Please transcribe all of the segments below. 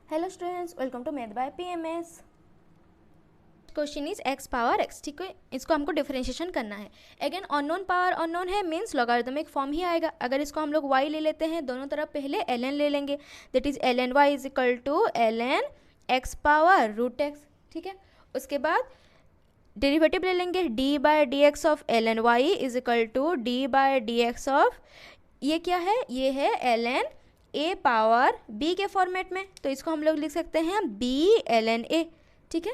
Hello students, welcome to math by PMS. Question is x power x. ठीक है, इसको हमको डिफरेंशिएशन करना है। अगेन अननोन पावर अननोन है, मीन्स लॉगरिथमिक फॉर्म ही आएगा। अगर इसको हम लोग y ले लेते हैं, दोनों तरफ पहले ln ले लेंगे, that is ln y is equal to ln x power root X. ठीक है, उसके बाद डेरिवेटिव ले लेंगे, d by D x of ln y is equal to d by D x of, ये क्या है, ये है ln a पावर b के फॉर्मेट में, तो इसको हम लोग लिख सकते हैं b ln a। ठीक है,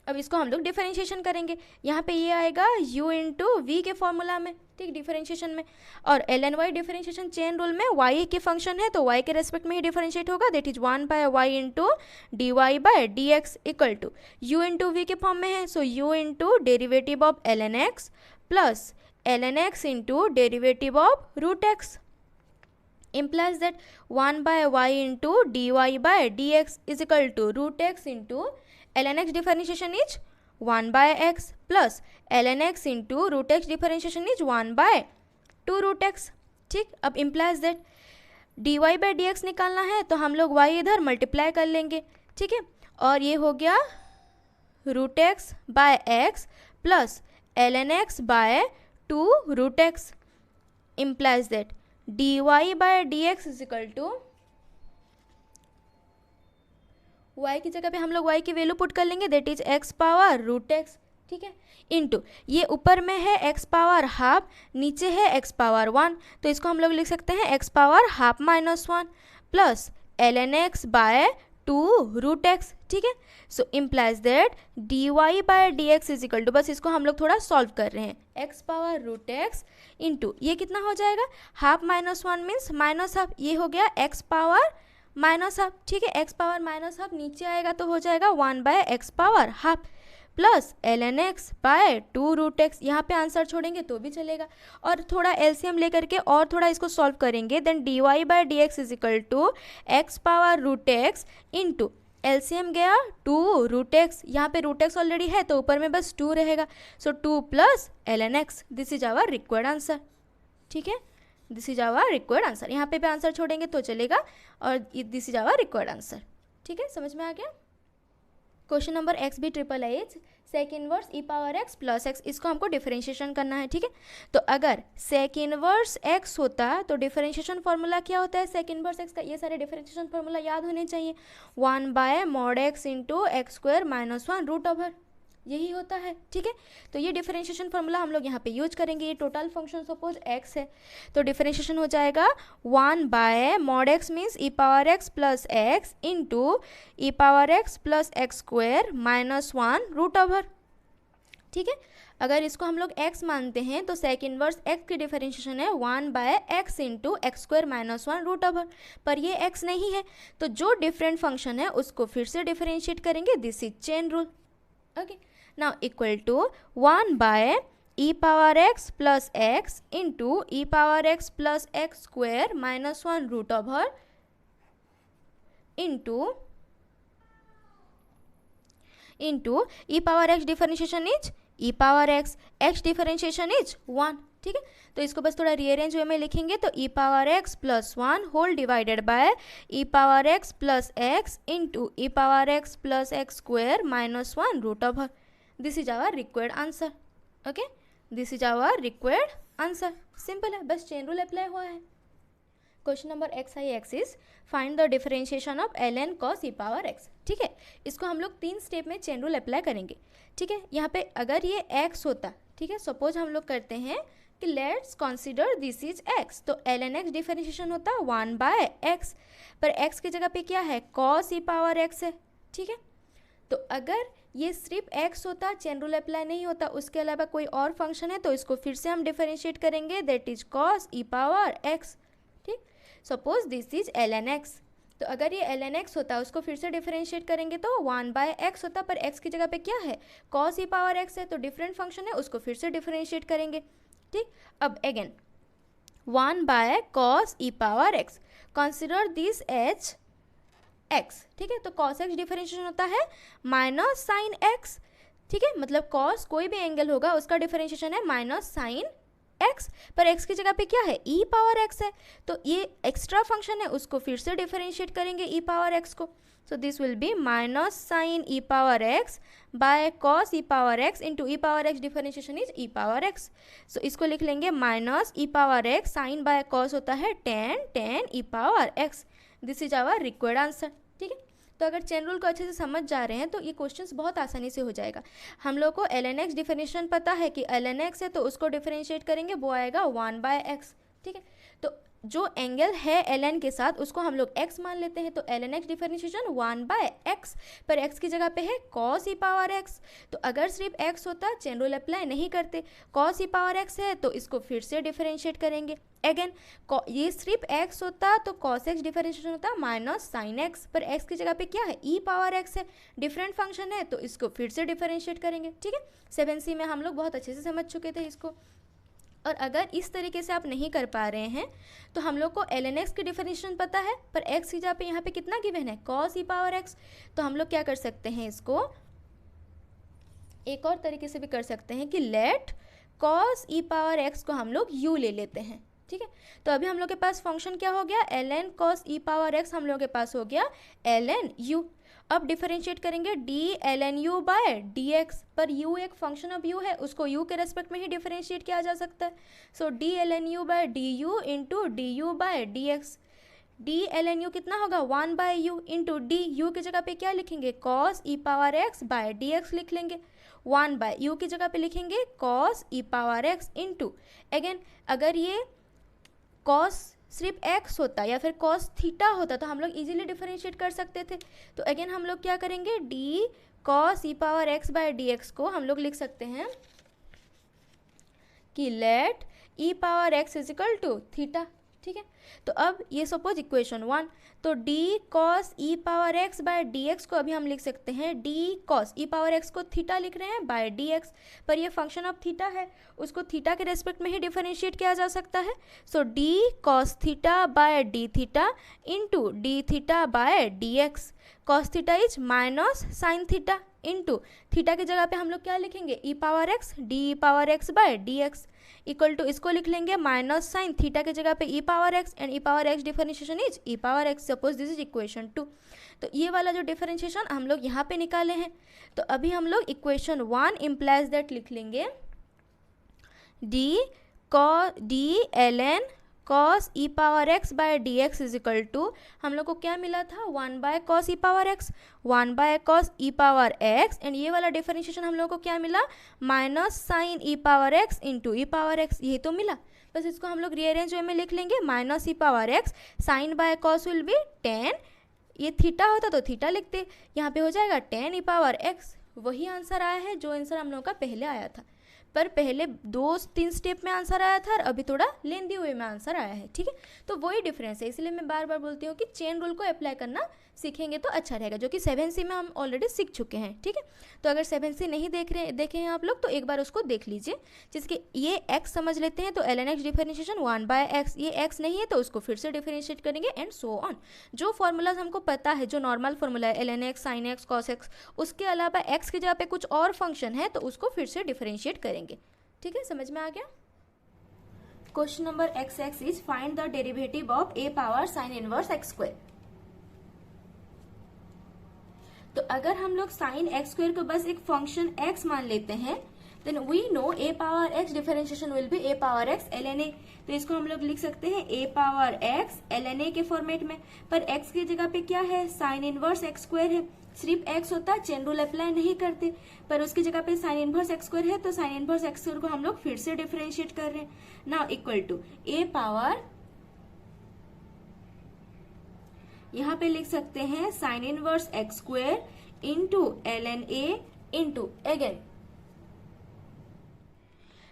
अब इसको हम लोग डिफरेंशिएशन करेंगे, यहाँ पे ये आएगा u इंटू वी के फॉर्मूला में, ठीक, डिफरेंशिएशन में। और ln y differentiation chain rule में y के फंक्शन है तो y के रेस्पेक्ट में ही डिफरेंशिएट होगा, that is 1 by y into D Y by D x equal to u into V के फॉर्म में है, so u into derivative of ln x plus ln x into derivative of root X implies that 1 by y into dy by dx is equal to root x into ln x differentiation is 1 by x plus ln x into root x differentiation is 1 by 2 root x। ठीक, अब implies that dy by dx निकालना है तो हम लोग y इधर multiply कर लेंगे। ठीक है, और ये हो गया root X by x plus ln x by 2 root X, implies that dy by dx is equal to y की जगह पे हम लोग y की वैल्यू पुट कर लेंगे, that is x power root X. ठीक है, इंटू ये ऊपर में है x पावर हाफ, नीचे है x पावर 1, तो इसको हम लोग लिख सकते हैं x power half minus 1 plus ln x by 2 root X. ठीक है, so implies that dy by D x is equal to, बस इसको हम लोग थोड़ा सॉल्व कर रहे हैं, x power root X into ये कितना हो जाएगा, half minus 1 means minus half, ये हो गया x पावर माइनस हाफ। ठीक है, x पावर माइनस हाफ नीचे आएगा तो हो जाएगा 1 by x power half plus ln x by 2 root X, यहाँ पे आंसर छोड़ेंगे तो भी चलेगा, और थोड़ा एलसीएम लेकर के और थोड़ा इसको सॉल्व करेंगे, then dy by D x is equal to x power root X into LCM गया 2 रूट एक्स, यहाँ पे रूट एक्स ऑलरेडी है तो ऊपर में बस 2 रहेगा, so 2 plus ln x, this is our required answer. ठीक है, this is our required answer, यहाँ पे भी आंसर छोड़ेंगे तो चलेगा, और this is our required answer. ठीक है, समझ में आ गया। Question number X B triple H sec inverse E power X plus X, इसको हमको डिफरेंशिएशन करना है। ठीक है, तो अगर सेक इनवर्स एक्स होता तो डिफरेंशिएशन फार्मूला क्या होता है सेक इनवर्स एक्स का, ये सारे डिफरेंशिएशन फार्मूला याद होने चाहिए, 1 by mod X into X square minus 1 root over, यही होता है। ठीक है, तो ये डिफरेंशिएशन फार्मूला हम लोग यहाँ पे यूज करेंगे। ये टोटल फंक्शन सपोज x है तो डिफरेंशिएशन हो जाएगा 1 by mod x means E power x plus X into E power x plus X square minus 1 root over. ठीक है, अगर इसको हम लोग x मानते हैं तो सेक इनवर्स x की डिफरेंशिएशन है 1 by x into X square minus 1 root over, पर ये x नहीं है तो जो डिफरेंट फंक्शन है उसको फिर से डिफरेंशिएट करेंगे, this is chain rule. Okay, now equal to 1 by e power x plus x into e power x plus x square minus 1 root over into e power x differentiation is e power x differentiation is 1। ठीक है, तो इसको बस थोड़ा rearrange way में लिखेंगे तो e power x plus 1 whole divided by e power x plus x into e power x plus X square minus 1 root over, this is our required answer. Okay, this is our required answer, simple है, बस chain rule apply हुआ है। Question number X I X is find the differentiation of ln cos e power x। ठीक है, इसको हम लोग 3 step में चेन रूल अप्लाई करेंगे। ठीक है, यहाँ पे अगर ये x होता, ठीक है, सपोज हम लोग करते हैं कि let's consider this is x, तो ln x डिफरेंशिएशन होता 1 बाय x, पर x की जगह पे क्या है, cos e पावर x है। ठीक है, तो अगर ये सिर्फ x होता, चेन रूल अप्लाई नहीं होता, उसके अलावा कोई और फंक्शन है तो इसको फिर से हम डिफरेंशिएट करेंगे, that is cos e power x। ठीक, suppose this is ln x, तो अगर ये ln x होता उसको फिर से डिफरेंशिएट करेंगे तो 1 बाय x होता, पर x की जगह पे क्या है, cos e पावर x है, तो डिफरेंट फंक्शन है उसको फिर से डिफरेंशिएट करेंगे। ठीक, अब again 1 by cos e power x, consider this as x। ठीक है, तो cos x डिफरेंशिएशन होता है माइनस साइन x। ठीक है, मतलब cos कोई भी एंगल होगा उसका डिफरेंशिएशन है माइनस साइन x, पर x की जगह पे क्या है e पावर x है, तो ये एक्स्ट्रा फंक्शन है उसको फिर से डिफरेंशिएट करेंगे e पावर x को. So this will be minus sin e power x by cos e power x into e power x differentiation is e power x. So इसको लिख लेंगे minus e power x sin by cos होता है tan e power x. This is our required answer. ठीक है, तो अगर chain rule को अच्छे से समझ जा रहे हैं तो ये क्वेश्चंस बहुत आसानी से हो जाएगा. हम लोग को ln x डिफरेंशिएशन पता है कि ln x है तो उसको डिफरेंशिएट करेंगे वो आएगा 1/x. ठीक है, तो जो एंगल है ln के साथ उसको हम लोग x मान लेते हैं, तो ln x डिफरेंशिएशन 1/x, पर x की जगह पे है cos e पावर x. तो अगर सिर्फ x होता चेन रूल अप्लाई नहीं करते, cos e पावर x है तो इसको फिर से डिफरेंशिएट करेंगे. अगेन ये सिर्फ x होता तो cos x डिफरेंशिएशन होता माइनस sin x, पर x की जगह पे क्या है e पावर x है, डिफरेंट फंक्शन है तो इसको फिर से डिफरेंशिएट करेंगे. ठीक है, 7C में हम लोग बहुत अच्छे से समझ चुके थे इसको. और अगर इस तरीके से आप नहीं कर पा रहे हैं तो हम लोग को ln x की डिफरेंशिएशन पता है, पर x की जगह पे यहाँ पे कितना गिवन है cos e पावर x. तो हम लोग क्या कर सकते हैं, इसको एक और तरीके से भी कर सकते हैं कि let cos e power x को हम लोग u ले लेते हैं. ठीक है, तो अभी हम लोग के पास फंक्शन क्या हो गया ln cos e power x, हम लोग के पास हो गया ln u. अब डिफरेंशिएट करेंगे d ln u by dx, पर u एक फंक्शन ऑफ u है उसको u के रेस्पेक्ट में ही डिफरेंशिएट किया जा सकता है. So d ln u bye du into du by dx. d ln u कितना होगा 1/u इंटू d, u की जगह पे क्या लिखेंगे cos e power x by dx लिख लेंगे. 1/u की जगह पे लिखेंगे cos e power x into, again अगर ये cos सिर्फ x होता या फिर cos थीटा होता तो हम लोग इजीली डिफरेंशिएट कर सकते थे. तो अगेन हम लोग क्या करेंगे d cos e power x by dx को हम लोग लिख सकते हैं कि let e power x is equal to theta. ठीक है, तो अब ये सपोज इक्वेशन 1, तो d cos e power x by dx को अभी हम लिख सकते हैं d cos e power x को थीटा लिख रहे हैं बाय dx, पर ये फंक्शन ऑफ थीटा है उसको थीटा के रेस्पेक्ट में ही डिफरेंशिएट किया जा सकता है. So d cos theta by d theta into d theta by dx. cos theta is minus sine theta into theta की जगह पे हम लोग क्या लिखेंगे e power x d power x by dx equal to इसको लिख लेंगे माइनस साइन थीटा की जगह पे e power x and e power x differentiation is e power x. Suppose this is equation 2. तो ये वाला जो डिफरेंशिएशन हम लोग यहाँ पे निकाले हैं, तो अभी हम लोग इक्वेशन 1 इम्प्लाइज दैट लिख लेंगे d ln cos e power x by dx is equal to, हम लोग को क्या मिला था 1/cos e power x, 1/cos e power x, and ये वाला डिफरेंशिएशन हम लोग को क्या मिला minus sine e power x into e power x. ये तो मिला, बस इसको हम लोग रीअरेंज वे में लिख लेंगे minus e power x sine by cos will be tan, ये थीटा होता तो थीटा लिखते, यहाँ पे हो जाएगा tan e पावर x. वही आंसर आया है जो आंसर हम लोग का पहले आया था, पर पहले 2-3 स्टेप में आंसर आया था और अभी थोड़ा लेंदी वे में आंसर आया है. ठीक है, तो वही डिफरेंस है, इसलिए मैं बार बार बोलती हूँ कि चेन रूल को अप्लाई करना सीखेंगे तो अच्छा रहेगा, जो कि 7C में हम ऑलरेडी सीख चुके हैं. ठीक है, तो अगर 7C नहीं देखे हैं आप लोग तो एक बार उसको देख लीजिए. जिसके ये x समझ लेते हैं तो ln x डिफरेंशिएशन 1/x, ये x नहीं है तो उसको फिर से डिफरेंशिएट करेंगे एंड सो ऑन. जो फॉर्मूलाज हमको पता है, जो नॉर्मल फॉर्मूला है ln x sin x cos x, उसके अलावा x की जगह पे कुछ और फंक्शन है तो उसको फिर से डिफरेंशिएट करेंगे. ठीक है, समझ में आ गया. Question number XX is find the derivative of a power sine inverse x square. तो अगर हम लोग साइन x स्क्वायर को बस एक फंक्शन x मान लेते हैं, then we know a power x differentiation will be a power x ln a. तो इसको हम लोग लिख सकते हैं a power x ln a के फॉर्मेट में, पर x की जगह पे क्या है साइन इनवर्स x स्क्वायर है. सिर्फ x होता चेन रूल अप्लाई नहीं करते, पर उसकी जगह पे साइन इनवर्स x स्क्वायर है तो साइन इनवर्स x स्क्वायर को हम लोग फिर से डिफरेंशिएट कर रहे हैं. Now equal to a power, यहाँ पे लिख सकते हैं sine inverse x square into ln a into again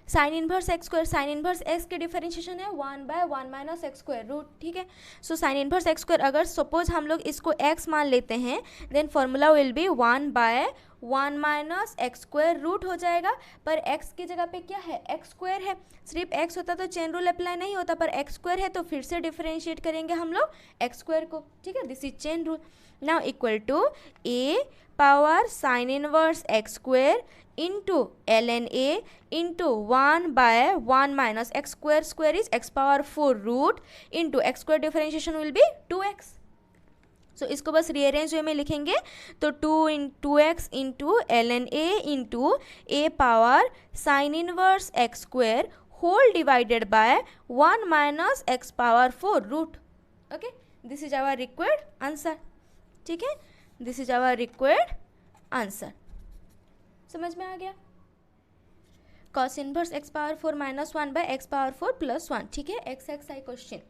sine inverse x square. Sine inverse x के डिफरेंशिएशन है 1/1 माइनस x स्क्वायर रूट. ठीक है, so sine inverse x square अगर सपोज हम लोग इसको x मान लेते हैं, then formula will be 1/1 minus x square root हो जाएगा, पर x की जगह पे क्या है x स्क्वायर है. सिर्फ x होता तो चेन रूल अप्लाई नहीं होता, पर x स्क्वायर है तो फिर से डिफरेंशिएट करेंगे हम लोग x स्क्वायर को. ठीक है, this is chain rule. Now equal to a power sine inverse x square into ln a into 1/1 minus x square, square is x power 4 root into x square differentiation will be 2x। So इसको बस rearrange way में लिखेंगे तो 2x into ln a into a power sine inverse x square whole divided by 1 minus x power 4 root. Okay, this is our required answer. ठीक है, this is our required answer. समझ में आ गया? Cos inverse x power 4 minus 1 by x power 4 plus 1। ठीक है, XXI question.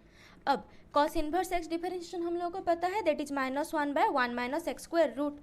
अब cos inverse x differentiation हम लोगों को पता है, that is -1/1 minus x square root.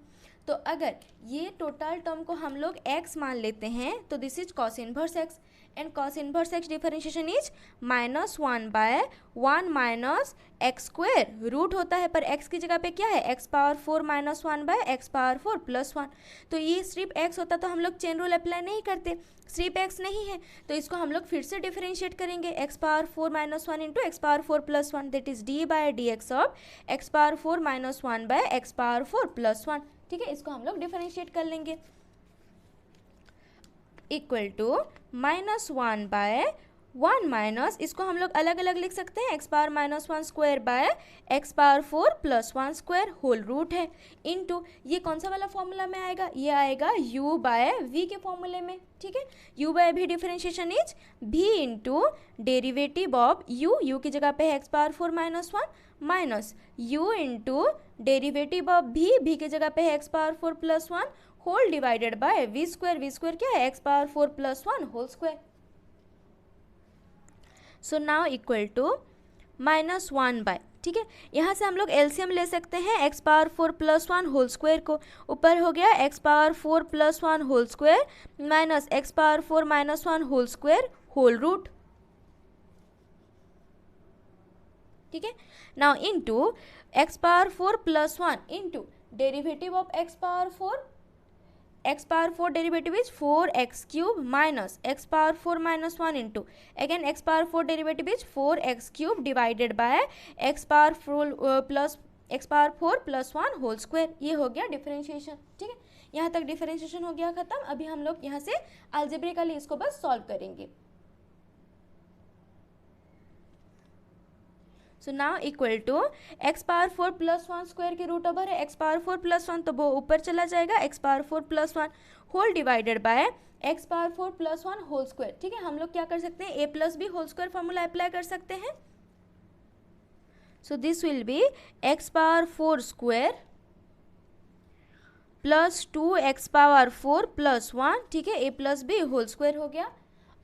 तो अगर ये टोटल टर्म को हम लोग x मान लेते हैं तो this is cos inverse x, and cos inverse x differentiation is -1/1 minus x square root होता है, पर x की जगह पे क्या है, x power 4 minus 1 by x power 4 plus 1। तो ये सिर्फ x होता तो हम लोग चेन रूल अप्लाई नहीं करते, सिर्फ x नहीं है तो इसको हम लोग फिर से डिफरेंशिएट करेंगे, x power 4 minus 1 into x power 4 plus 1, that is d/dx of x power 4 minus 1 by x power 4 plus 1। ठीक है, इसको हम लोग डिफरेंशिएट कर लेंगे, इक्वल टू -1/1 माइनस, इसको हम लोग अलग अलग लिख सकते हैं, x power -1 square by x power 4 plus 1 square whole root है, इनटू ये कौन सा वाला फॉर्मूला में आएगा, ये आएगा u/v के फॉर्मूले में। ठीक है, u/v differentiation is v into derivative of u की जगह पे है x power 4 minus 1 minus u into derivative of v की जगह पे है x power 4 plus 1 whole divided by v square क्या है, x power 4 plus 1 whole square. So now equal to -1 by, ठीक है, यहाँ से हम लोग एलसीएम ले सकते हैं x power 4 plus 1 whole square को, ऊपर हो गया x power 4 plus 1 whole square minus x power 4 minus 1 whole square whole root. ठीक है, now into x power 4 plus 1 into derivative of x power 4 derivative is 4x cube minus x power 4 minus 1 into again x power 4 derivative is 4x cube divided by x power 4 plus 1 whole square. ये हो गया differentiation. ठीक है, यहाँ तक differentiation हो गया खत्म। अभी हम लोग यहाँ से अलजेब्रिकली इसको बस सॉल्व करेंगे। So now equal to x power 4 plus 1 square के रूट ओवर है एक्स पावर 4 प्लस 1, तो वो ऊपर चला जाएगा x power 4 plus 1 whole divided by x power 4 plus 1 whole square. ठीक है, हम लोग क्या कर सकते हैं, a plus b whole square formula apply कर सकते हैं। So this will be x power 4 square plus 2x power 4 plus 1। ठीक है, a plus b whole square हो गया।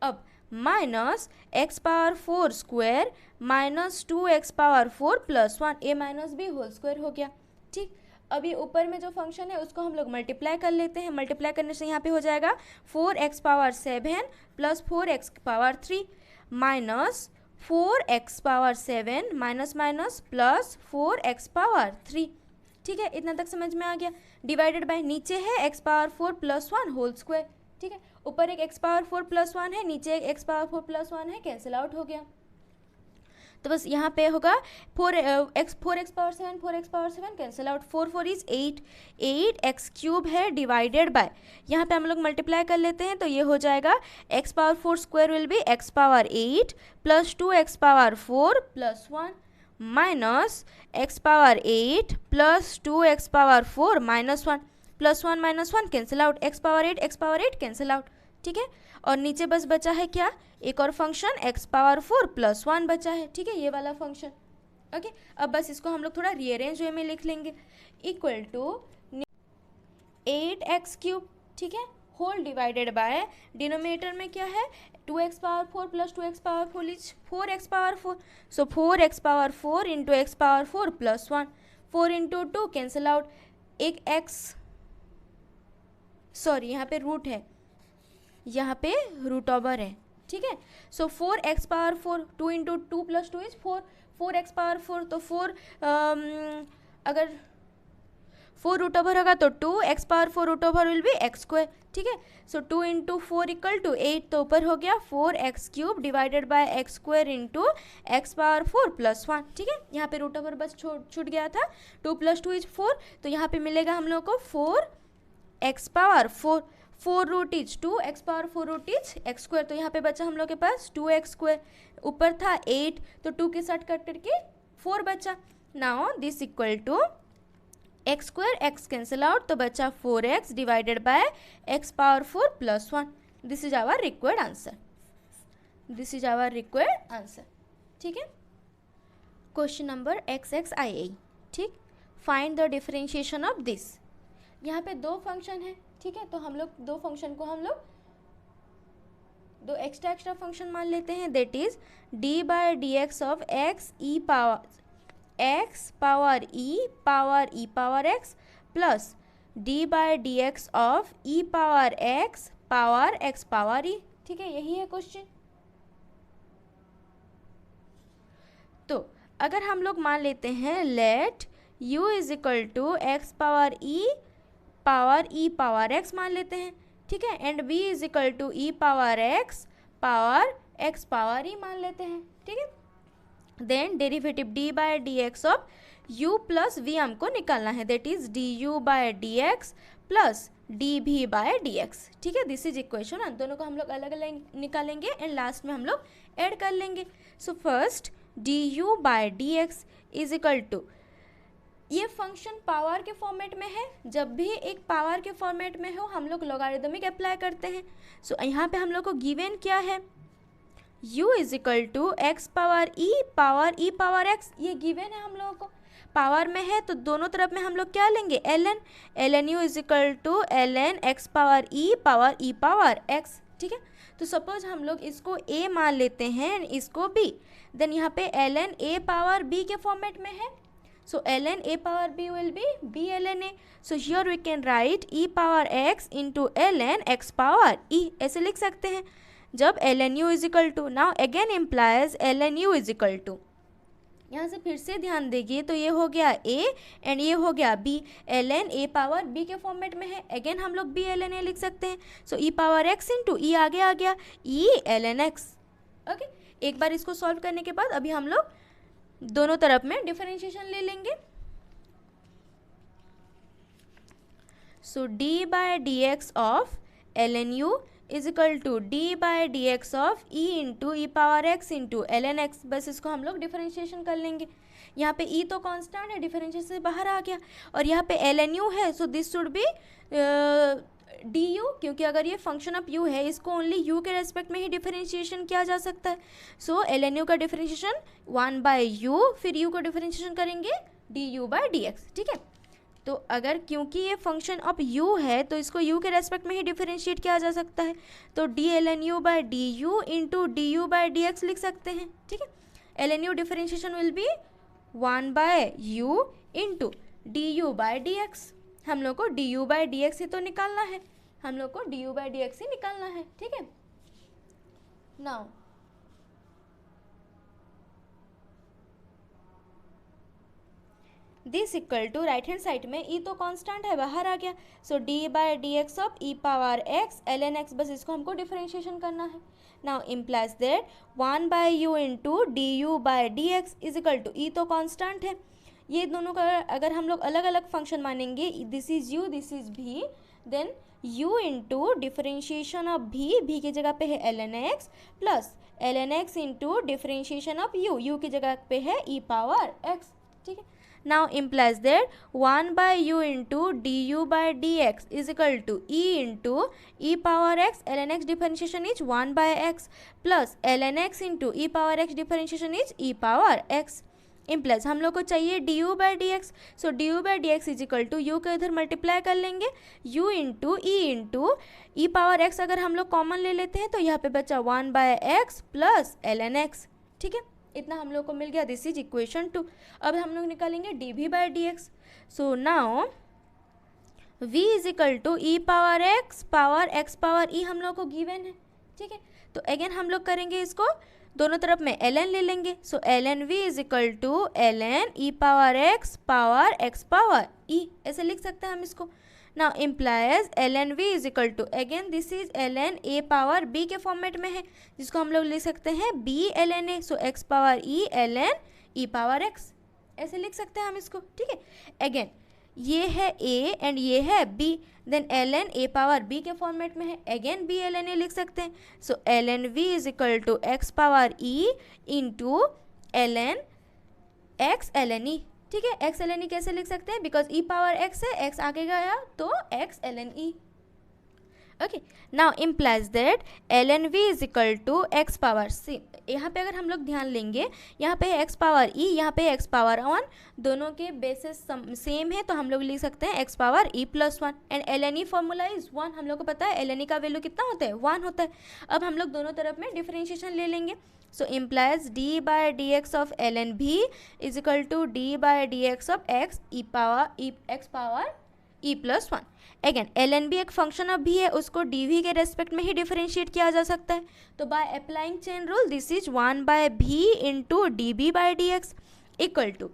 अब minus x power 4 square minus 2x power 4 plus 1, a minus b whole square हो गया। ठीक, अभी ऊपर में जो फंक्शन है उसको हम लोग मल्टीप्लाई कर लेते हैं। मल्टीप्लाई करने से यहाँ पे हो जाएगा 4x power 7 plus 4x power 3 minus 4x power 7 minus minus plus 4x power 3। ठीक है, इतना तक समझ में आ गया। डिवाइडेड बाय नीचे है x power 4 plus 1 whole square. ठीक है, ऊपर एक एक्स पावर 4 प्लस 1 है, नीचे एक एक्स पावर 4 प्लस 1 है, कैंसिल आउट हो गया। तो बस यहाँ पे होगा 4x power 7 cancel out, 4 is 8x cube है डिवाइडेड बाय, यहाँ पे हम लोग मल्टीप्लाई कर लेते हैं तो ये हो जाएगा x power 4 square will be x power 8 plus 2x power 4 plus 1 minus x power 8 plus 2x power 4 minus 1 plus 1 minus 1 cancel out, x power 8 cancel out. ठीक है, और नीचे बस बचा है क्या, एक और फंक्शन x पावर 4 प्लस 1 बचा है। ठीक है, ये वाला फंक्शन। ओके, अब बस इसको हम लोग थोड़ा रीअरेंज वे में लिख लेंगे, इक्वल टू 8x क्यूब। ठीक है, होल डिवाइडेड बाय डिनोमिनेटर में क्या है, 2x power 4 plus 2x power 4 is 4x power 4, so 4x power 4 into x power 4 plus 1, 4 into 2 cancel out, एक x सॉरी यहाँ पे रूट है, यहाँ पे रूट ओवर है। ठीक है, सो 4x power 4, 2 into 2 plus 2 is 4, 4x power 4, तो 4 अगर 4 रूट ओवर होगा तो 2x power 4 root over will be x square. ठीक है, सो 2 इंटू 4 इक्वल टू 8, तो ऊपर हो गया 4x cube divided bye x square into x power 4 plus 1। ठीक है, यहाँ पे रूट ओवर बस छूट गया था, 2 प्लस 2 इज 4, तो यहाँ पे मिलेगा हम लोग को 4 x power 4 root is 2 x power 4 root is x square. तो यहाँ पे बचा हम लोग के पास 2x स्क्वायर, ऊपर था 8 तो 2 के साथ कट करके 4 बचा। Now this equal to x square, x cancel out तो बचा 4x divided by x power 4 plus 1। This is our required answer, this is our required answer. ठीक है, क्वेश्चन नंबर XXIA। ठीक, find the differentiation of this. यहाँ पे दो function है, ठीक है, तो हम लोग दो फंक्शन को हम लोग दो एक्स्ट्रा फंक्शन मान लेते हैं, that is D by D x of x power E power X plus D by D x of E power X power E. ठीक है, यही है क्वेश्चन। तो अगर हम लोग मान लेते हैं let u is equal to x power E power X मान लेते हैं, ठीक है, and v is equal to E power X power E मान लेते हैं। ठीक है, then derivative D by D x of u plus v हमको निकालना है, that is D you by D X plus D भी बाय डी एक्स। ठीक है, दिस इज इक्वेशन। दोनों को हम लोग अलग अलग निकालेंगे एंड लास्ट में हम लोग ऐड कर लेंगे। So first d you by D x is equal to, ये फंक्शन पावर के फॉर्मेट में है, जब भी एक पावर के फॉर्मेट में हो हम लोग लॉगरिदमिक अप्लाई करते हैं। सो यहाँ पे हम लोग को गिवन क्या है, u is equal to x power E power x, ये गिवन है हम लोगों को, पावर में है तो दोनों तरफ में हम लोग क्या लेंगे ln u is equal to ln x power E power x. ठीक है, तो सपोज हम लोग इसको a मान लेते हैं इसको b, देन यहाँ पे ln a पावर b के फॉर्मेट में है, so ln a power b will be b ln a, so here we can write e power x into ln x power e, ऐसे लिख सकते हैं जब ln u is equal to, now again implies ln u is equal to, यहाँ से फिर से ध्यान देंगे तो ये हो गया a एंड ये हो गया b, ln a power b के फॉर्मेट में है, अगेन हम लोग b ln a लिख सकते हैं, so e power x into e आगे आ गया e ln x। ओके, एक बार इसको सॉल्व करने के बाद अभी हम लोग दोनों तरफ में डिफरेंशिएशन ले लेंगे। So d by D x of ln u is equal to d by D x of e into E power x into ln x, बस इसको हम लोग डिफरेंशिएशन कर लेंगे। यहाँ पे e तो कांस्टेंट है, डिफरेंशिएशन से बाहर आ गया, और यहाँ पे ln u है, so this should be du, क्योंकि अगर ये फंक्शन ऑफ u है इसको ओनली u के रेस्पेक्ट में ही डिफरेंशिएशन किया जा सकता है। सो ln u का डिफरेंशिएशन 1 बाय u, फिर u को डिफरेंशिएशन करेंगे du बाय dx। ठीक है, तो अगर क्योंकि ये फंक्शन ऑफ u है तो इसको u के रेस्पेक्ट में ही डिफरेंशिएट किया जा सकता है, तो d ln u bye du into du by dx लिख सकते हैं। ठीक है, ln u differentiation will be 1 by u into du by dx, हम लोग को du बाय dx ही तो निकालना है, हम लोग को du बाय dx ही निकालना है। ठीक है, now this equal to right hand side में e तो कांस्टेंट है, बाहर आ गया, so d by D x of e power x ln x, बस इसको हमको डिफरेंशिएशन करना है। Now implies that 1 by u into du by dx is equal to, e तो कांस्टेंट है, ये दोनों का अगर हम लोग अलग अलग फंक्शन मानेंगे, this is u this is v, then u into differentiation of v की जगह पे है ln x plus ln x into differentiation of u की जगह पे है e पावर x। ठीक है, now implies that 1 by u into du by dx is equal to e into e power x, ln x differentiation is 1 by x plus ln x into e power x differentiation is e power x, implies हम लोग को चाहिए du by dx, so du by dx is equal to u का इधर multiply कर लेंगे u into e power x, अगर हम लोग कॉमन ले लेते हैं तो यहाँ पे बचा 1 by x plus ln x। ठीक है, इतना हम लोग को मिल गया, दिस इज इक्वेशन 2। अब हम लोग निकालेंगे डी भी by D x, so now v is equal to E power x power e हम लोग को गिवन है। ठीक है, तो अगेन हम लोग करेंगे इसको दोनों तरफ में ln ले लेंगे, so ln v is equal to ln e power x power e, ऐसे लिख सकते हैं हम इसको। Now implies ln v is equal to, again this is ln a power b के फॉर्मेट में है, जिसको हम लोग लिख सकते हैं b ln a, so x power e ln e power x, ऐसे लिख सकते हैं हम इसको। ठीक है, अगेन ये है a एंड ये है b, then ln a power b के फॉर्मेट में है, अगेन b ln a लिख सकते हैं. So ln v is equal to x power e into ln x ln e. ठीक है, x ln e कैसे लिख सकते हैं, बिकॉज e पावर x है, x आगे गया तो x ln e. Okay, now implies that ln v is equal to x power c. यहाँ पे अगर हम लोग ध्यान लेंगे, यहाँ पे x पावर e, यहाँ पे x पावर 1, दोनों के बेसिस सेम है, तो हम लोग लिख सकते हैं x power e plus 1. And ln e formula is 1. हम लोग को पता है ln e का वैल्यू कितना होता है, 1 होता है. अब हम लोग दोनों तरफ में डिफरेंशिएशन ले लेंगे. So implies d by D x of ln v is equal to d by D x of x power e plus 1. Again ln b एक फंक्शन ऑफ v है, उसको dv के रेस्पेक्ट में ही डिफरेंशिएट किया जा सकता है. तो by applying chain rule this is 1 by v into d b by d x equal to.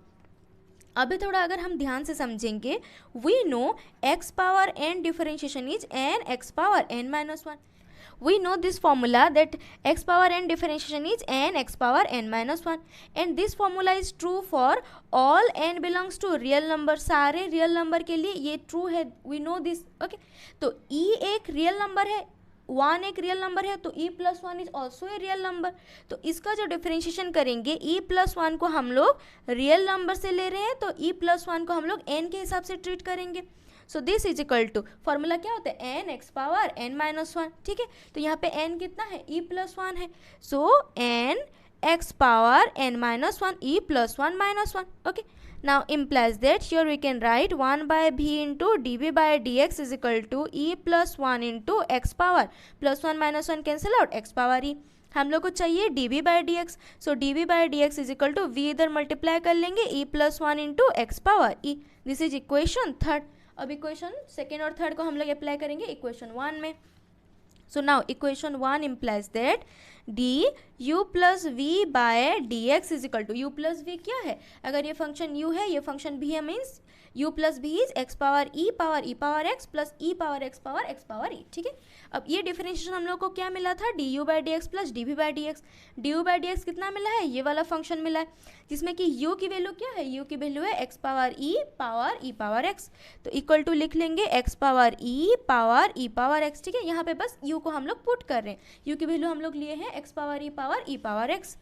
अभी थोड़ा अगर हम ध्यान से समझेंगे, we know x power n differentiation is n x power n minus 1. We know this formula that x power n differentiation is n x power n minus 1, and this formula is true for all n belongs to real number. सारे real number के लिए ये true है, we know this. okay, तो e एक real number है, 1 एक real number है, तो e plus 1 is also a real number. तो इसका जो डिफरेंशिएशन करेंगे, e प्लस 1 को हम लोग रियल नंबर से ले रहे हैं, तो e प्लस 1 को हम लोग n के हिसाब से ट्रीट करेंगे. So this is equal to, formula क्या होता है, n x power n minus 1. ठीक है, तो यहाँ पे n कितना है, e प्लस 1 है. सो n x power n minus 1 e plus 1 minus 1. Okay, now implies that here we can write 1 by v into dv by dx is equal to e plus 1 into x power plus 1 minus 1 cancel out x power e. हम लोग को चाहिए dv by dx. सो dv by dx is equal to v इधर multiply कर लेंगे, e plus 1 into x power e. This is equation third. अब equation second और थर्ड को हम लोग अप्लाई करेंगे इक्वेशन 1 में. So now equation 1 implies that du plus v by D x is equal to, u plus v क्या है, अगर ये फंक्शन u है, ये फंक्शन v है, means u plus v is x power e power x plus e power x power e. ठीक है, अब ये डिफरेंशिएशन हम लोग को क्या मिला था, du by d X plus dv by d x. du by d x कितना मिला है, ये वाला फंक्शन मिला है, जिसमें कि u की वैल्यू क्या है, u की वैल्यू है x power e power x. तो इक्वल टू लिख लेंगे x power e power x. ठीक है, यहाँ पे बस u को हम लोग पुट कर रहे हैं, u की वैल्यू हम लोग लिए हैं x power e power x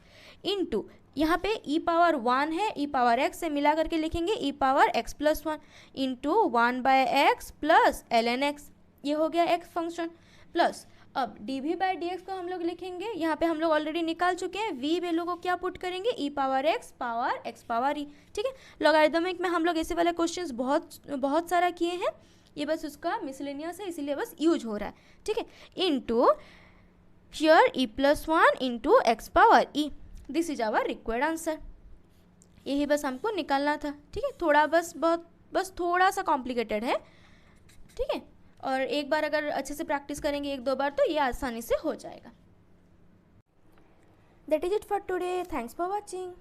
into यहाँ पे e पावर 1 है, e पावर x से मिला करके लिखेंगे e power x plus 1 into 1 by x plus ln x. ये हो गया x फंक्शन प्लस. अब dv बाई डी को हम लोग लिखेंगे, यहाँ पे हम लोग ऑलरेडी निकाल चुके हैं, v वैल्यू को क्या पुट करेंगे, e power x power e. ठीक है, लॉगरिथमिक में हम लोग ऐसे वाले क्वेश्चंस बहुत सारा किए हैं, ये बस उसका मिसलेनियस है, इसीलिए बस यूज हो रहा है. ठीक है, into here e plus 1 into x power e. This is our required answer. यही बस हमको निकालना था. ठीक है, थोड़ा बस थोड़ा सा कॉम्प्लिकेटेड है. ठीक है, और एक बार अगर अच्छे से प्रैक्टिस करेंगे 1-2 बार, तो ये आसानी से हो जाएगा. That is it for today. Thanks for watching.